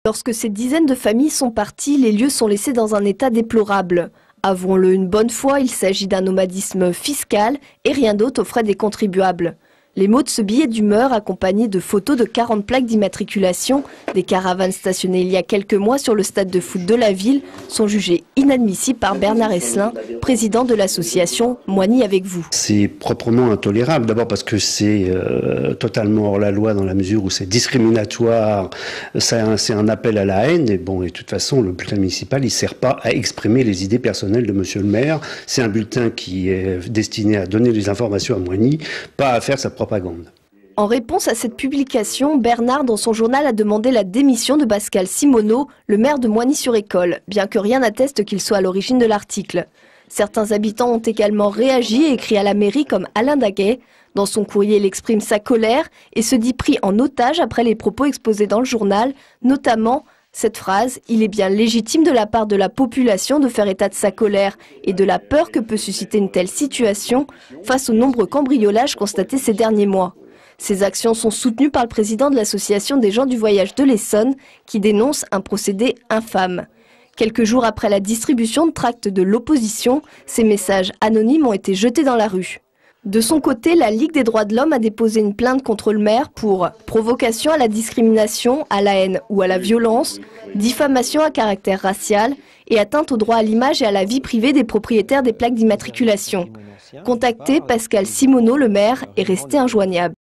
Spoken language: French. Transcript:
Lorsque ces dizaines de familles sont parties, les lieux sont laissés dans un état déplorable. Avouons-le une bonne fois, il s'agit d'un nomadisme fiscal et rien d'autre aux frais des contribuables. Les mots de ce billet d'humeur, accompagnés de photos de 40 plaques d'immatriculation des caravanes stationnées il y a quelques mois sur le stade de foot de la ville, sont jugés inadmissibles par Bernard Esselin, président de l'association Moigny avec vous. C'est proprement intolérable, d'abord parce que c'est totalement hors la loi dans la mesure où c'est discriminatoire, c'est un appel à la haine, et bon, et de toute façon le bulletin municipal il ne sert pas à exprimer les idées personnelles de monsieur le maire, c'est un bulletin qui est destiné à donner des informations à Moigny, pas à faire sa propagande. En réponse à cette publication, Bernard, dans son journal, a demandé la démission de Pascal Simoneau, le maire de Moigny-sur-École, bien que rien n'atteste qu'il soit à l'origine de l'article. Certains habitants ont également réagi et écrit à la mairie comme Alain Daguet. Dans son courrier, il exprime sa colère et se dit pris en otage après les propos exposés dans le journal, notamment cette phrase « Il est bien légitime de la part de la population de faire état de sa colère et de la peur que peut susciter une telle situation face aux nombreux cambriolages constatés ces derniers mois ». Ces actions sont soutenues par le président de l'association des gens du voyage de l'Essonne qui dénonce un procédé infâme. Quelques jours après la distribution de tracts de l'opposition, ces messages anonymes ont été jetés dans la rue. De son côté, la Ligue des droits de l'homme a déposé une plainte contre le maire pour provocation à la discrimination, à la haine ou à la violence, diffamation à caractère racial et atteinte au droit à l'image et à la vie privée des propriétaires des plaques d'immatriculation. Contacté, Pascal Simoneau, le maire, est resté injoignable.